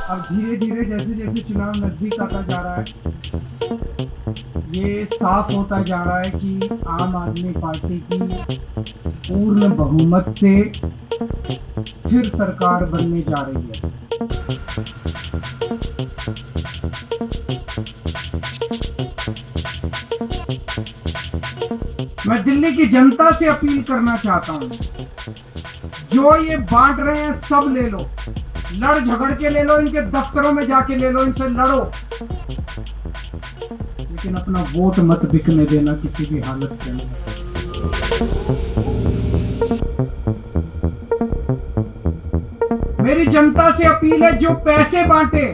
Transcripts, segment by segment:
अब धीरे धीरे जैसे जैसे चुनाव नजदीक आता जा रहा है, ये साफ होता जा रहा है कि आम आदमी पार्टी की पूर्ण बहुमत से स्थिर सरकार बनने जा रही है। मैं दिल्ली की जनता से अपील करना चाहता हूं, जो ये बांट रहे हैं सब ले लो, लड़ झगड़ के ले लो, इनके दफ्तरों में जाके ले लो, इनसे लड़ो, लेकिन अपना वोट मत बिकने देना किसी भी हालत के अंदर। मेरी जनता से अपील है, जो पैसे बांटे,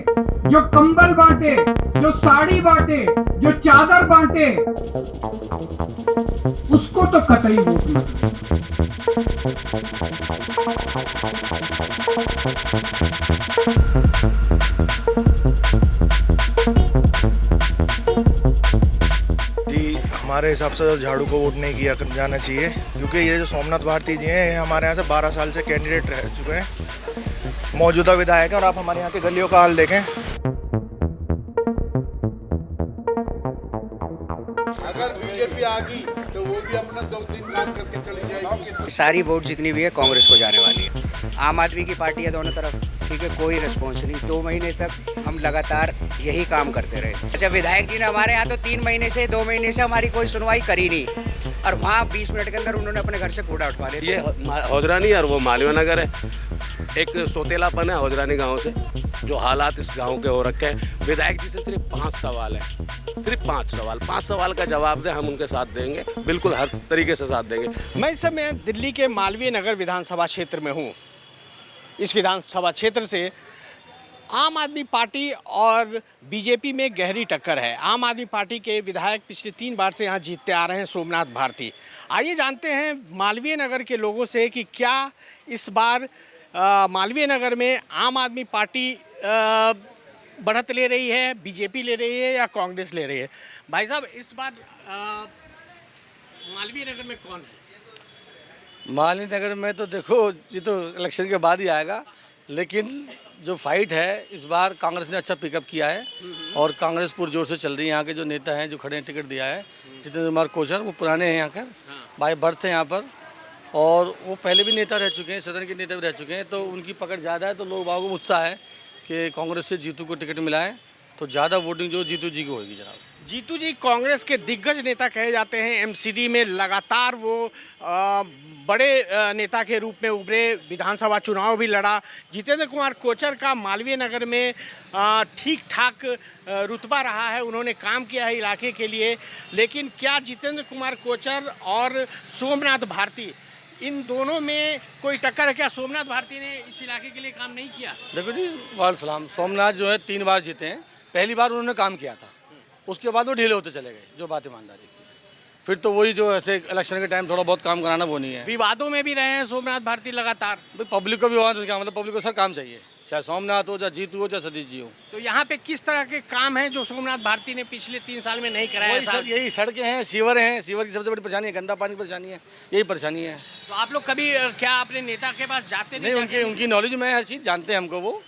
जो कंबल बांटे, जो साड़ी बांटे, जो चादर बांटे, उसको तो कतई वोट मत दो। जी, हमारे हिसाब से झाड़ू को वोट नहीं किया जाना चाहिए, क्योंकि ये जो सोमनाथ भारती जी हैं, ये हमारे यहाँ से 12 साल से कैंडिडेट रह चुके हैं, मौजूदा विधायक हैं। और आप हमारे यहाँ की गलियों का हाल देखें। अगर बीजेपी आ गई तो वो भी अपना 2-3 काम करके चली जाएगी। सारी वोट जितनी भी है कांग्रेस को जाने वाली है। आम आदमी की पार्टी है दोनों तरफ, ठीक है, कोई रिस्पॉन्स नहीं। 2 महीने तक हम लगातार यही काम करते रहे। अच्छा, विधायक जी ने हमारे यहाँ तो 3 महीने से 2 महीने से हमारी कोई सुनवाई करी नहीं, और वहाँ 20 मिनट के अंदर उन्होंने अपने घर से कूड़ा उठवा लिया। ये हौदरानी और वो मालवीय नगर है। एक सोतेलापन है हौदरानी गांव से, जो हालात इस गांव के हो रखे हैं। विधायक जी से सिर्फ 5 सवाल है, सिर्फ 5 सवाल। 5 सवाल का जवाब दें, हम उनके साथ देंगे, बिल्कुल हर तरीके से साथ देंगे। मैं इस समय दिल्ली के मालवीय नगर विधानसभा क्षेत्र में हूँ। इस विधानसभा क्षेत्र से आम आदमी पार्टी और बीजेपी में गहरी टक्कर है। आम आदमी पार्टी के विधायक पिछले 3 बार से यहाँ जीतते आ रहे हैं, सोमनाथ भारती। आइए जानते हैं मालवीय नगर के लोगों से कि क्या इस बार मालवीय नगर में आम आदमी पार्टी बढ़त ले रही है, बीजेपी ले रही है या कांग्रेस ले रही है। भाई साहब, इस बार मालवीय नगर में कौन है? मालवीय नगर में तो देखो, ये तो इलेक्शन के बाद ही आएगा, लेकिन जो फाइट है इस बार कांग्रेस ने अच्छा पिकअप किया है और कांग्रेस पुरजोर से चल रही है। यहाँ के जो नेता हैं जो खड़े हैं, टिकट दिया है जितेंद्र कुमार कोचर, वो पुराने हैं यहाँ कर, बाय बर्थ हैं यहाँ पर, और वो पहले भी नेता रह चुके हैं, सदन के नेता भी रह चुके हैं, तो उनकी पकड़ ज़्यादा है। तो लोग बागों को उत्साह है कि कांग्रेस से जीतू को टिकट मिला है, तो ज़्यादा वोटिंग जो जीतू जी को होगी। जनाब, जीतू जी कांग्रेस के दिग्गज नेता कहे जाते हैं। एमसीडी में लगातार वो बड़े नेता के रूप में उभरे, विधानसभा चुनाव भी लड़ा। जितेंद्र कुमार कोचर का मालवीय नगर में ठीक ठाक रुतबा रहा है, उन्होंने काम किया है इलाके के लिए। लेकिन क्या जितेंद्र कुमार कोचर और सोमनाथ भारती, इन दोनों में कोई टक्कर है? क्या सोमनाथ भारती ने इस इलाके के लिए काम नहीं किया? देखो जी, वालेकुम। सोमनाथ जो है 3 बार जीते हैं। पहली बार उन्होंने काम किया था, उसके बाद वो ढीले होते चले गए, जो बात ईमानदारी की। फिर तो वही जो ऐसे इलेक्शन के टाइम थोड़ा बहुत काम कराना, वो नहीं है। विवादों में भी रहे हैं सोमनाथ भारती लगातार। भाई पब्लिक को विवाद से क्या मतलब, पब्लिक को सर काम चाहिए, चाहे सोमनाथ हो, चाहे जीतू हो, चाहे सतीश जी हो। तो यहाँ पे किस तरह के काम हैं जो सोमनाथ भारती ने पिछले 3 साल में नहीं कराया? सर यही सड़कें हैं, सीवर हैं। सीवर की सबसे बड़ी परेशानी है, गंदा पानी की परेशानी है, यही परेशानी है। तो आप लोग कभी क्या अपने नेता के पास जाते नहीं? उनकी नॉलेज में हर चीज़ जानते हैं हमको, वो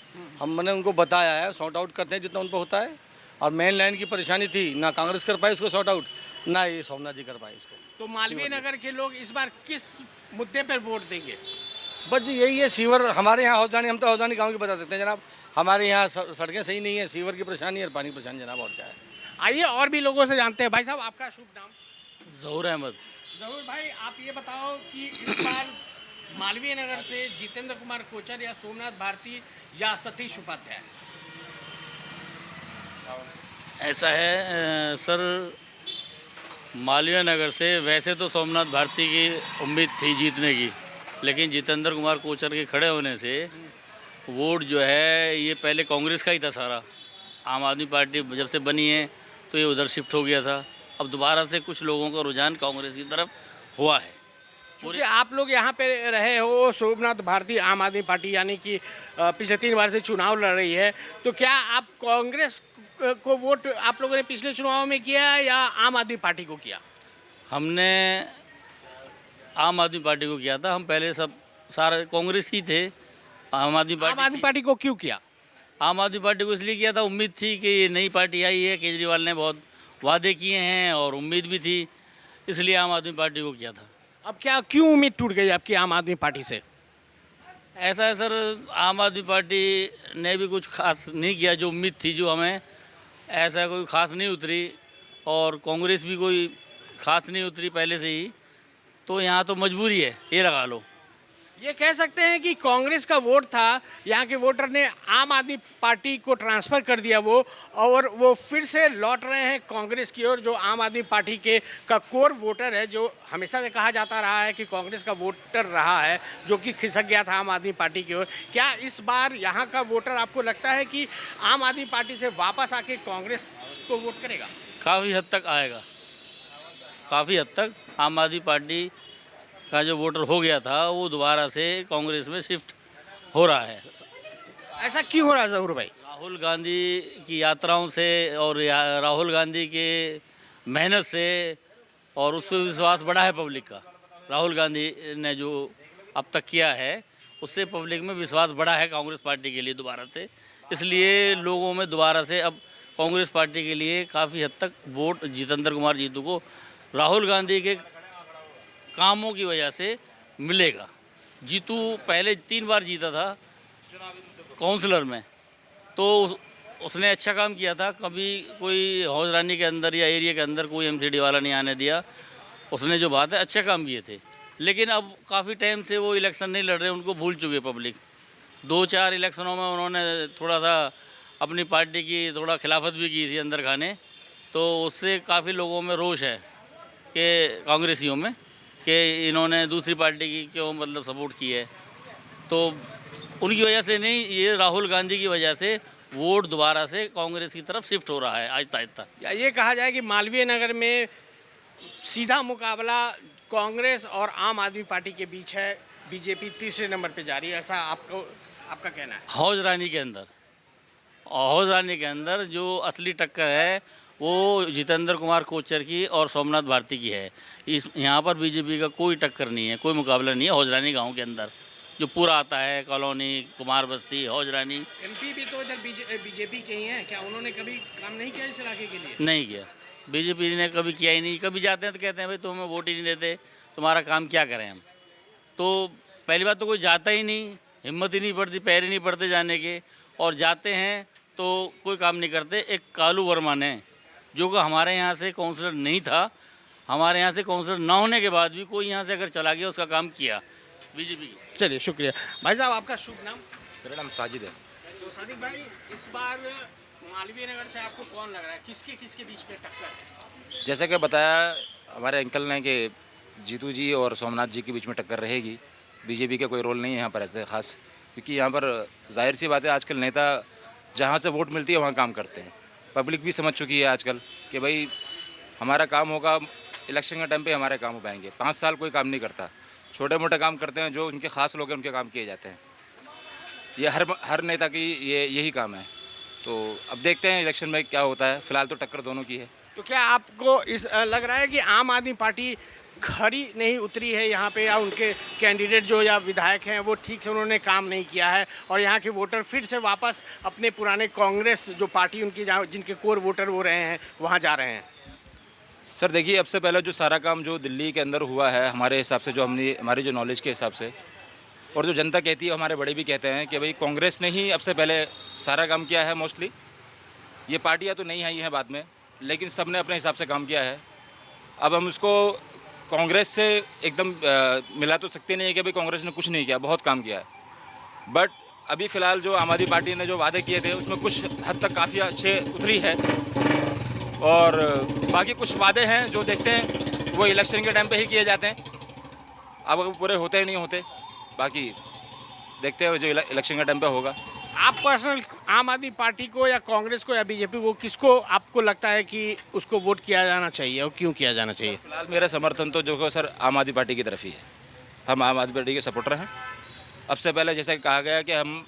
मैंने उनको बताया है, सॉर्ट आउट करते हैं जितना उन पर होता है। और मेन लाइन की परेशानी थी, ना कांग्रेस कर पाई उसको सॉर्ट आउट, ना ये सोमनाथ जी कर पाए इसको। तो मालवीय नगर के लोग इस बार किस मुद्दे पर वोट देंगे? बस जी यही है, सीवर हमारे यहाँ हौदानी, हम तो हौदानी गाँव की बता सकते हैं जनाब। हमारे यहाँ सड़कें सही नहीं है, सीवर की परेशानी है और पानी की परेशानी जनाब, और क्या है। आइए और भी लोगों से जानते हैं। भाई साहब, आपका शुभ नाम? ज़हूर अहमद। ज़हूर भाई, आप ये बताओ कि इस बार मालवीय नगर से जितेंद्र कुमार कोचर या सोमनाथ भारती या सतीश उपाध्याय? ऐसा है सर, मालवीय नगर से वैसे तो सोमनाथ भारती की उम्मीद थी जीतने की, लेकिन जितेंद्र कुमार कोचर के खड़े होने से वोट जो है ये पहले कांग्रेस का ही था सारा। आम आदमी पार्टी जब से बनी है तो ये उधर शिफ्ट हो गया था। अब दोबारा से कुछ लोगों का रुझान कांग्रेस की तरफ हुआ है। क्योंकि आप लोग यहाँ पे रहे हो, सोमनाथ भारती आम आदमी पार्टी यानी कि पिछले 3 बार से चुनाव लड़ रही है, तो क्या आप कांग्रेस को वोट आप लोगों ने पिछले चुनाव में किया या आम आदमी पार्टी को किया? हमने आम आदमी पार्टी को किया था। हम पहले सब सारे कांग्रेस ही थे। आम आदमी पार्टी को क्यों किया? आम आदमी पार्टी को इसलिए किया था, उम्मीद थी कि ये नई पार्टी आई है, केजरीवाल ने बहुत वादे किए हैं और उम्मीद भी थी, इसलिए आम आदमी पार्टी को किया था। अब क्या क्यों उम्मीद टूट गई आपकी आम आदमी पार्टी से? ऐसा है सर, आम आदमी पार्टी ने भी कुछ खास नहीं किया, जो उम्मीद थी जो हमें, ऐसा कोई खास नहीं उतरी, और कांग्रेस भी कोई खास नहीं उतरी पहले से ही, तो यहाँ तो मजबूरी है, ये लगा लो। ये कह सकते हैं कि कांग्रेस का वोट था, यहाँ के वोटर ने आम आदमी पार्टी को ट्रांसफ़र कर दिया और वो फिर से लौट रहे हैं कांग्रेस की ओर, जो आम आदमी पार्टी के का कोर वोटर है, जो हमेशा से कहा जाता रहा है कि कांग्रेस का वोटर रहा है, जो कि खिसक गया था आम आदमी पार्टी की ओर। क्या इस बार यहाँ का वोटर आपको लगता है कि आम आदमी पार्टी से वापस आके कांग्रेस को वोट करेगा? काफ़ी हद तक आएगा, काफ़ी हद तक आम आदमी पार्टी का जो वोटर हो गया था वो दोबारा से कांग्रेस में शिफ्ट हो रहा है। ऐसा क्यों हो रहा है ज़हूर भाई? राहुल गांधी की यात्राओं से और राहुल गांधी के मेहनत से, और उस पर विश्वास बढ़ा है पब्लिक का। राहुल गांधी ने जो अब तक किया है उससे पब्लिक में विश्वास बढ़ा है कांग्रेस पार्टी के लिए दोबारा से, इसलिए लोगों में दोबारा से अब कांग्रेस पार्टी के लिए काफ़ी हद तक वोट जितेंद्र कुमार जीतू को राहुल गांधी के कामों की वजह से मिलेगा। जीतू पहले 3 बार जीता था काउंसलर में, तो उसने अच्छा काम किया था, कभी कोई हौजरानी के अंदर या एरिया के अंदर कोई एमसीडी वाला नहीं आने दिया। उसने जो बात है अच्छे काम किए थे, लेकिन अब काफ़ी टाइम से वो इलेक्शन नहीं लड़ रहे, उनको भूल चुके पब्लिक। 2-4 इलेक्शनों में उन्होंने थोड़ा सा अपनी पार्टी की थोड़ा खिलाफत भी की थी अंदर खाने, तो उससे काफ़ी लोगों में रोष है कि कांग्रेसियों में कि इन्होंने दूसरी पार्टी की क्यों मतलब सपोर्ट की है। तो उनकी वजह से नहीं, ये राहुल गांधी की वजह से वोट दोबारा से कांग्रेस की तरफ शिफ्ट हो रहा है आहिस्ता आहिस्ता। या ये कहा जाए कि मालवीय नगर में सीधा मुकाबला कांग्रेस और आम आदमी पार्टी के बीच है, बीजेपी तीसरे नंबर पे जा रही है, ऐसा आपका कहना है? हौजरानी के अंदर जो असली टक्कर है वो जितेंद्र कुमार कोचर की और सोमनाथ भारती की है। यहाँ पर बीजेपी का कोई टक्कर नहीं है, कोई मुकाबला नहीं है हौजरानी गांव के अंदर, जो पूरा आता है कॉलोनी, कुमार बस्ती, हौजरानी। एमपी भी तो इधर बीजेपी के ही हैं, क्या उन्होंने कभी काम नहीं किया इस इलाके के लिए? नहीं किया, बीजेपी ने कभी किया ही नहीं। कभी जाते हैं तो कहते हैं भाई तुम हमें वोट ही नहीं देते, तुम्हारा काम क्या करें हम। तो पहली बात तो कोई जाता ही नहीं, हिम्मत ही नहीं पड़ती, पैर ही नहीं पड़ते जाने के, और जाते हैं तो कोई काम नहीं करते। एक कालू वर्मा ने, जो कि हमारे यहाँ से काउंसलर नहीं था, हमारे यहाँ से काउंसलर ना होने के बाद भी कोई यहाँ से अगर चला गया उसका काम किया बीजेपी की। चलिए शुक्रिया भाई साहब, आपका शुभ नाम? मेरा नाम साजिद है। तो सादिक भाई, इस बार मालवीय नगर से आपको कौन लग रहा है, किसके बीच में टक्कर है? जैसा कि बताया हमारे अंकल ने कि जीतू जी और सोमनाथ जी के बीच में टक्कर रहेगी। बीजेपी का कोई रोल नहीं है यहाँ पर ऐसे ख़ास, क्योंकि यहाँ पर जाहिर सी बात है आजकल नेता जहाँ से वोट मिलती है वहाँ काम करते हैं। पब्लिक भी समझ चुकी है आजकल कि भाई हमारा काम होगा, इलेक्शन के टाइम पे हमारे काम हो पाएंगे। 5 साल कोई काम नहीं करता, छोटे मोटे काम करते हैं, जो उनके ख़ास लोग हैं उनके काम किए जाते हैं। ये हर नेता की यही काम है। तो अब देखते हैं इलेक्शन में क्या होता है। फ़िलहाल तो टक्कर दोनों की है। तो क्या आपको लग रहा है कि आम आदमी पार्टी खरी नहीं उतरी है यहाँ पे, या उनके कैंडिडेट जो या विधायक हैं वो ठीक से उन्होंने काम नहीं किया है, और यहाँ के वोटर फिर से वापस अपने पुराने कांग्रेस जो पार्टी उनकी जहाँ जिनके कोर वोटर वो रहे हैं वहाँ जा रहे हैं? सर देखिए, अब से पहले जो सारा काम जो दिल्ली के अंदर हुआ है हमारे हिसाब से, जो हमारी जो नॉलेज के हिसाब से, और जो जनता कहती है, हमारे बड़े भी कहते हैं कि भाई कांग्रेस ने ही अब से पहले सारा काम किया है मोस्टली। ये पार्टियाँ तो नहीं आई हैं बाद में, लेकिन सब ने अपने हिसाब से काम किया है। अब हम उसको कांग्रेस से एकदम मिला तो सकते नहीं है कि भाई कांग्रेस ने कुछ नहीं किया, बहुत काम किया है। बट अभी फ़िलहाल जो आम आदमी पार्टी ने जो वादे किए थे उसमें कुछ हद तक काफ़ी अच्छे उतरी है, और बाकी कुछ वादे हैं जो देखते हैं वो इलेक्शन के टाइम पे ही किए जाते हैं। अब वो पूरे होते ही नहीं होते, बाकी देखते हैं जो इलेक्शन के टाइम पे होगा। आप पर्सनल आम आदमी पार्टी को या कांग्रेस को या बीजेपी को, किसको आपको लगता है कि उसको वोट किया जाना चाहिए और क्यों किया जाना चाहिए? फिलहाल मेरा समर्थन तो जो सर आम आदमी पार्टी की तरफ ही है। हम आम आदमी पार्टी के सपोर्टर हैं। अब से पहले जैसे कहा गया कि हम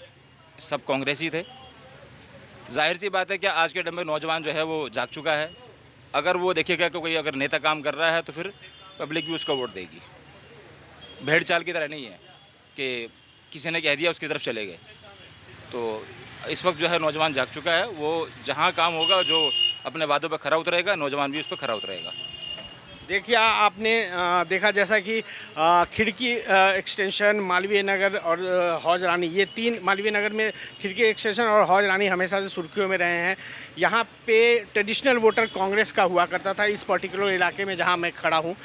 सब कांग्रेसी थे। जाहिर सी बात है कि आज के टाइम में नौजवान जो है वो जाग चुका है। अगर वो देखेगा कि कोई अगर नेता काम कर रहा है तो फिर पब्लिक भी उसको वोट देगी। भेड़ चाल की तरह नहीं है कि किसी ने कह दिया उसकी तरफ चले गए। तो इस वक्त जो है नौजवान जाग चुका है। वो जहाँ काम होगा, जो अपने वादों पर खरा उतरेगा, नौजवान भी उस पर खरा उतरेगा। देखिए आपने देखा जैसा कि खिड़की एक्सटेंशन, मालवीय नगर और हौज रानी, ये तीन, मालवीय नगर में खिड़की एक्सटेंशन और हौज रानी हमेशा से सुर्खियों में रहे हैं। यहाँ पे ट्रेडिशनल वोटर कांग्रेस का हुआ करता था इस पर्टिकुलर इलाके में जहाँ मैं खड़ा हूँ।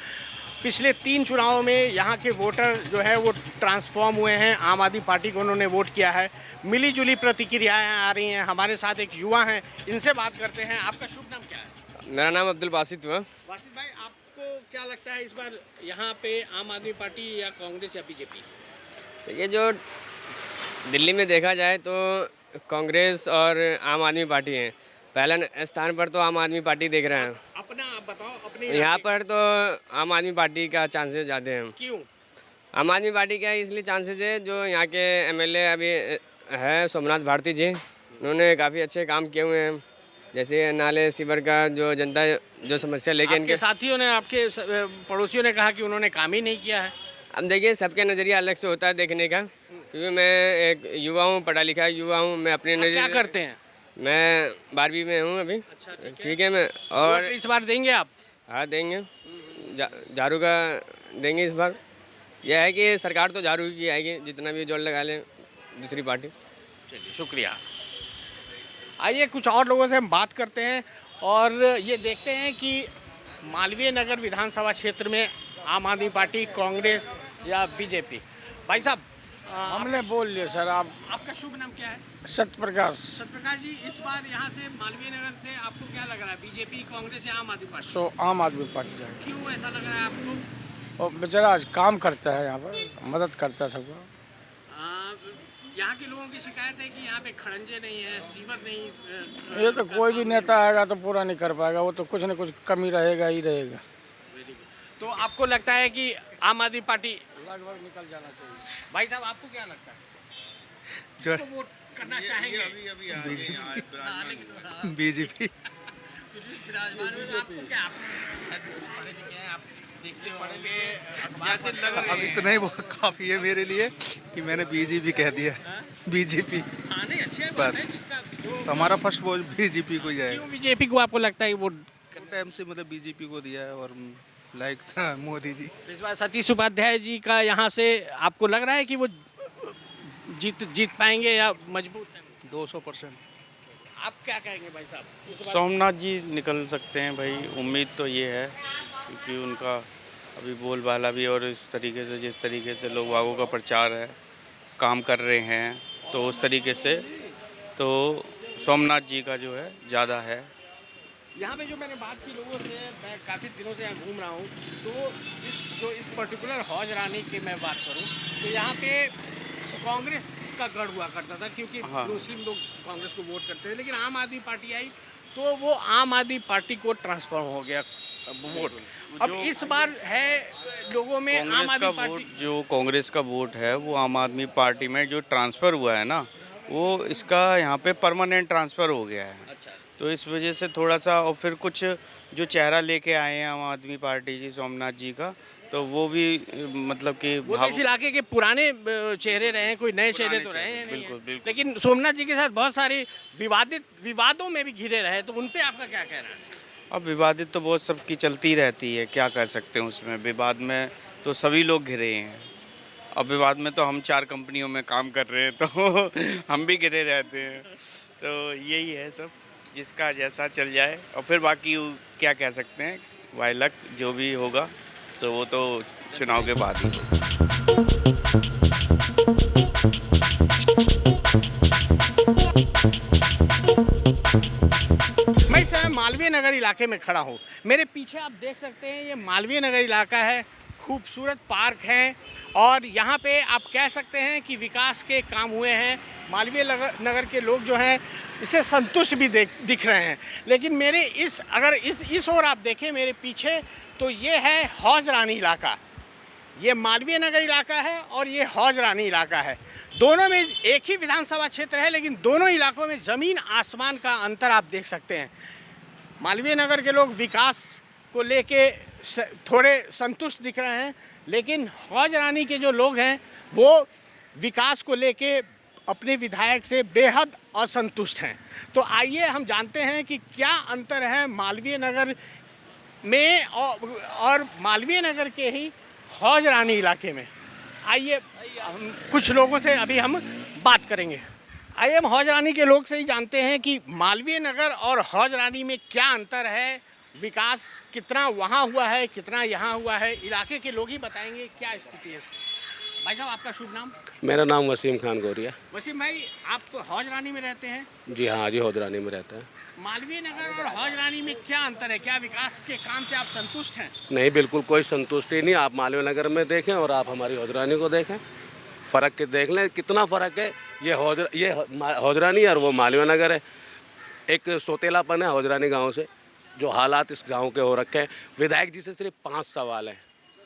पिछले 3 चुनावों में यहाँ के वोटर जो है वो ट्रांसफॉर्म हुए हैं, आम आदमी पार्टी को उन्होंने वोट किया है। मिली जुली प्रतिक्रियाएँ आ रही हैं। हमारे साथ एक युवा हैं, इनसे बात करते हैं। आपका शुभ नाम क्या है? मेरा नाम अब्दुल बासित हुआ। वासिफ भाई, आपको क्या लगता है इस बार यहाँ पे आम आदमी पार्टी या कांग्रेस या बीजेपी? देखिए, जो दिल्ली में देखा जाए तो कांग्रेस और आम आदमी पार्टी हैं। पहले स्थान पर तो आम आदमी पार्टी देख रहे हैं। अपना आप बताओ, अपने यहाँ पर तो आम आदमी पार्टी का चांसेस ज़्यादा हैं। क्यों? आम आदमी पार्टी का इसलिए चांसेस है, जो यहाँ के एमएलए अभी है सोमनाथ भारती जी, उन्होंने काफ़ी अच्छे काम किए हुए हैं। जैसे नाले सीवर का जो जनता जो समस्या लेके इनके साथियों ने, आपके पड़ोसियों ने कहा कि उन्होंने काम ही नहीं किया है। अब देखिए, सबके नज़रिया अलग से होता है देखने का, क्योंकि मैं एक युवा हूँ, पढ़ा लिखा युवा हूँ। मैं अपने नज़रिए क्या करते हैं? मैं 12वीं में हूँ अभी। अच्छा, ठीक है। मैं और इस बार देंगे आप? हाँ, देंगे। झाड़ू का देंगे इस बार। यह है कि सरकार तो झाड़ू की आएगी, जितना भी जोर लगा लें दूसरी पार्टी। चलिए, शुक्रिया। आइए कुछ और लोगों से हम बात करते हैं और ये देखते हैं कि मालवीय नगर विधानसभा क्षेत्र में आम आदमी पार्टी, कांग्रेस या बीजेपी। भाई साहब, हमने बोल लिया सर। आपका शुभ नाम क्या है? सत्यप्रकाश। सत्यप्रकाश जी, इस बार यहाँ से मालवीय नगर से आपको क्या लग रहा है, बीजेपी, कांग्रेस या आम आदमी पार्टी? आम आदमी पार्टी जाएगी। क्यों ऐसा लग रहा है आपको? और बेचारा आज काम करता है, यहाँ पर मदद करता है सबको। यहाँ के लोगों की शिकायत है कि यहाँ पे खड़ंजे नहीं है, सीवर नहीं। ये तो कोई भी नेता आएगा तो पूरा नहीं कर पाएगा, वो तो कुछ न कुछ कमी रहेगा ही रहेगा। तो आपको लगता है कि आम आदमी पार्टी लगभग निकल जाना चाहिए? भाई साहब, आपको क्या लगता है? जो तो वोट करना चाहेंगे? बीजेपी। आपको क्या, पढ़े लिखे हैं, आप देखते होंगे। अब इतना ही बहुत काफ़ी है मेरे लिए कि मैंने बीजेपी कह दिया। बीजेपी। हाँ, नहीं, अच्छी बस तो हमारा फर्स्ट वोट बीजेपी को ही जाएगा। क्यों बीजेपी को आपको लगता है वोट? टाइम से मतलब बीजेपी को दिया है और लाइक मोदी जी। इस बार सतीश उपाध्याय जी का यहाँ से आपको लग रहा है कि वो जीत पाएंगे या मजबूत है? 200%। आप क्या कहेंगे भाई साहब? सोमनाथ जी निकल सकते हैं भाई, उम्मीद तो ये है, क्योंकि उनका अभी बोलबाला भी और इस तरीके से, जिस तरीके से लोग बागों का प्रचार है, काम कर रहे हैं, तो उस तरीके से तो सोमनाथ जी का जो है ज़्यादा है। यहाँ पे जो मैंने बात की लोगों से, मैं काफ़ी दिनों से यहाँ घूम रहा हूँ, तो इस पर्टिकुलर हौज रानी की मैं बात करूँ तो यहाँ पे कांग्रेस का गढ़ हुआ करता था, क्योंकि मुस्लिम लोग कांग्रेस को वोट करते हैं। लेकिन आम आदमी पार्टी आई तो वो आम आदमी पार्टी को ट्रांसफॉर्म हो गया वोट। अब इस बार है लोगों में आम आदमी पार्टी, जो कांग्रेस का वोट है वो आम आदमी पार्टी में जो ट्रांसफ़र हुआ है ना, वो इसका यहाँ पे परमानेंट ट्रांसफ़र हो गया है। अच्छा। तो इस वजह से थोड़ा सा, और फिर कुछ जो चेहरा लेके आए हैं आम आदमी पार्टी जी, सोमनाथ जी का, तो वो भी मतलब कि वो तो इस इलाके के पुराने चेहरे रहे हैं, कोई नए चेहरे तो रहे हैं नहीं। बिल्कुल, बिल्कुल। लेकिन सोमनाथ जी के साथ बहुत सारे विवादों में भी घिरे रहे, तो उन पे आपका क्या कहना है? अब विवादित तो बहुत सबकी चलती रहती है, क्या कर सकते हैं उसमें। विवाद में तो सभी लोग घिरे हैं। अब विवाद में तो हम 4 कंपनियों में काम कर रहे हैं, तो हम भी घिरे रहते हैं। तो यही है सब, जिसका जैसा चल जाए, और फिर बाकी क्या कह सकते हैं, वाई लक जो भी होगा तो वो तो चुनाव के बाद ही होगा। मैं इस समय मालवीय नगर इलाके में खड़ा हूँ। मेरे पीछे आप देख सकते हैं, ये मालवीय नगर इलाका है। खूबसूरत पार्क हैं और यहाँ पे आप कह सकते हैं कि विकास के काम हुए हैं। मालवीय नगर के लोग जो हैं इससे संतुष्ट भी दिख रहे हैं। लेकिन मेरे अगर इस ओर आप देखें मेरे पीछे, तो ये है हौज रानी इलाका। ये मालवीय नगर इलाका है और ये हौज रानी इलाका है। दोनों में एक ही विधानसभा क्षेत्र है, लेकिन दोनों इलाकों में ज़मीन आसमान का अंतर आप देख सकते हैं। मालवीय नगर के लोग विकास को लेके थोड़े संतुष्ट दिख रहे हैं, लेकिन हौज रानी के जो लोग हैं वो विकास को लेके अपने विधायक से बेहद असंतुष्ट हैं। तो आइए हम जानते हैं कि क्या अंतर है मालवीय नगर में और मालवीय नगर के ही हौज रानी इलाके में। आइए हम कुछ लोगों से अभी हम बात करेंगे। आइए हम हौज रानी के लोग से ही जानते हैं कि मालवीय नगर और हौज रानी में क्या अंतर है, विकास कितना वहाँ हुआ है, कितना यहाँ हुआ है। इलाके के लोग ही बताएंगे क्या स्थिति है। भाई साहब, आपका शुभ नाम? मेरा नाम वसीम खान गोरिया। वसीम भाई, आप हौज रानी में रहते हैं? जी हाँ जी, हौज रानी में रहते हैं। मालवीय नगर और हौज रानी में क्या अंतर है? क्या विकास के काम से आप संतुष्ट हैं? नहीं, बिल्कुल कोई संतुष्टि नहीं। आप मालवीय नगर में देखें और आप हमारी हौज रानी को देखें, फ़र्क के देख लें कितना फ़र्क है। ये हौज रानी और वो मालवीय नगर है। एक सोतेलापन है हौज रानी गाँव से, जो हालात इस गाँव के हो रखे हैं। विधायक जी से सिर्फ 5 सवाल हैं,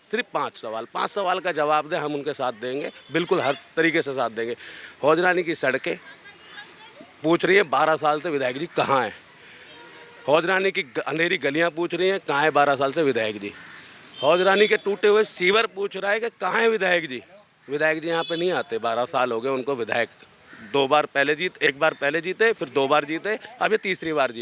सिर्फ 5 सवाल। 5 सवाल का जवाब दें, हम उनके साथ देंगे, बिल्कुल हर तरीके से साथ देंगे। हौज रानी की सड़कें पूछ रही है 12 साल से विधायक जी कहाँ हैं। हौज रानी की अंधेरी गलियाँ पूछ रही हैं, कहाँ है 12 साल से विधायक जी। हौज रानी के टूटे हुए सीवर पूछ रहा है कि कहाँ है विधायक जी। विधायक जी यहाँ पे नहीं आते, 12 साल हो गए उनको। विधायक 2 बार पहले एक बार पहले जीते, फिर 2 बार जीते, अब ये तीसरी बार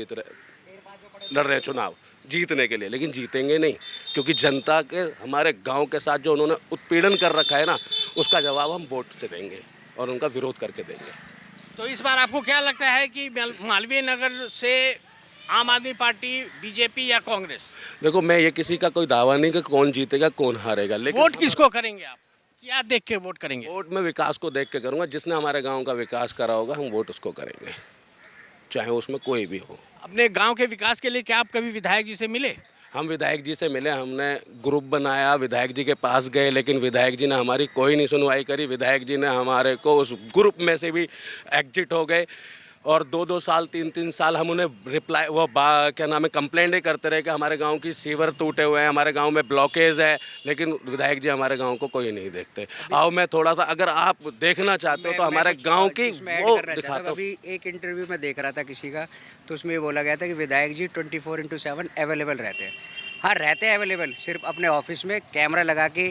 लड़ रहे चुनाव जीतने के लिए, लेकिन जीतेंगे नहीं, क्योंकि जनता के हमारे गांव के साथ जो उन्होंने उत्पीड़न कर रखा है ना, उसका जवाब हम वोट से देंगे और उनका विरोध करके देंगे। तो इस बार आपको क्या लगता है कि मालवीय नगर से आम आदमी पार्टी, बीजेपी या कांग्रेस? देखो, मैं ये किसी का कोई दावा नहीं कि कौन जीतेगा कौन हारेगा, लेकिन वोट किसको करेंगे आप? क्या देख के वोट करेंगे? वोट में विकास को देख के करूँगा। जिसने हमारे गाँव का विकास करा होगा, हम वोट उसको करेंगे, चाहे उसमें कोई भी हो। अपने गांव के विकास के लिए क्या आप कभी विधायक जी से मिले? हम विधायक जी से मिले, हमने ग्रुप बनाया, विधायक जी के पास गए, लेकिन विधायक जी ने हमारी कोई नहीं सुनवाई करी। विधायक जी ने हमारे को उस ग्रुप में से भी एग्जिट हो गए और 2-2 साल 3-3 साल हम उन्हें रिप्लाई क्या नाम है कंप्लेंट करते रहे कि हमारे गांव की सीवर टूटे हुए हैं, हमारे गांव में ब्लॉकेज है, लेकिन विधायक जी हमारे गांव को कोई नहीं देखते। आओ मैं थोड़ा सा, अगर आप देखना चाहते हो तो हमारे गांव की वो दिखाता हूं। अभी एक इंटरव्यू में देख रहा था किसी का, तो उसमें ये बोला गया था कि विधायक जी 24/7 अवेलेबल रहते हैं। हाँ, रहते हैं अवेलेबल, सिर्फ अपने ऑफिस में कैमरा लगा के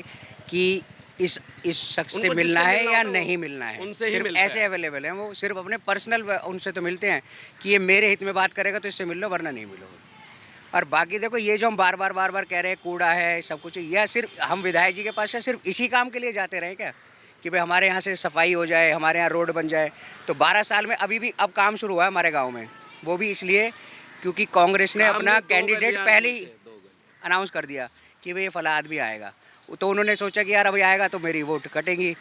कि इस शख्स से मिलना है या नहीं मिलना है, उनसे सिर्फ ऐसे अवेलेबल हैं वो। सिर्फ अपने पर्सनल उनसे तो मिलते हैं कि ये मेरे हित में बात करेगा तो इससे मिल लो, वरना नहीं मिलो। और बाकी देखो, ये जो हम बार बार कह रहे हैं कूड़ा है सब कुछ, यह सिर्फ हम विधायक जी के पास से सिर्फ इसी काम के लिए जाते रहे क्या, कि भाई हमारे यहाँ से सफाई हो जाए, हमारे यहाँ रोड बन जाए। तो 12 साल में अभी भी अब काम शुरू हुआ है हमारे गाँव में, वो भी इसलिए क्योंकि कांग्रेस ने अपना कैंडिडेट पहले ही अनाउंस कर दिया कि भाई ये फला आदमी आएगा। तो उन्होंने सोचा कि यार अभी आएगा तो मेरी वोट कटेंगी,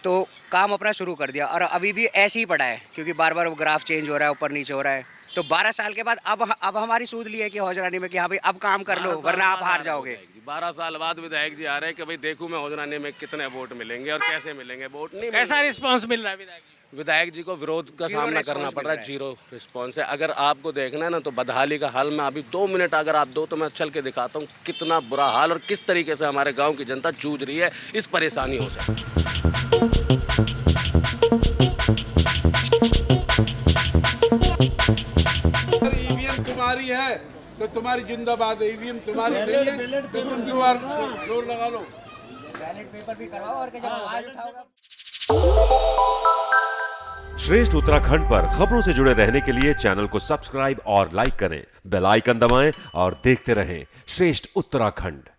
तो काम अपना शुरू कर दिया। और अभी भी ऐसे ही पड़ा है, क्योंकि बार बार वो ग्राफ चेंज हो रहा है, ऊपर नीचे हो रहा है। तो 12 साल के बाद अब हमारी सूझ ली है कि हौज रानी में कि हाँ भाई अब काम कर लो, वरना आप हार जाओगे। 12 साल बाद विधायक जी आ रहे हैं कि भाई देखूँ मैं हौज रानी में कितने वोट मिलेंगे और कैसे मिलेंगे। वोट नहीं, कैसा रिस्पॉन्स मिल रहा है? विधायक जी को विरोध का सामना करना पड़ रहा है, 0 रिस्पॉन्स है। अगर आपको देखना है ना, तो बदहाली का हाल में अभी 2 मिनट अगर आप दो तो मैं चल के दिखाता हूँ कितना बुरा हाल और किस तरीके से हमारे गांव की जनता जूझ रही है इस परेशानियों से। ईवीएम तुम्हारी है तो तुम्हारी जिंदाबाद है, ईवीएम तुम्हारी नहीं है तो तुम जोर लगा लो, बैलेट पेपर भी करवाओ और जब आवाज उठाओगा। श्रेष्ठ उत्तराखंड पर खबरों से जुड़े रहने के लिए चैनल को सब्सक्राइब और लाइक करें, बेल आइकन दबाएं और देखते रहें श्रेष्ठ उत्तराखंड।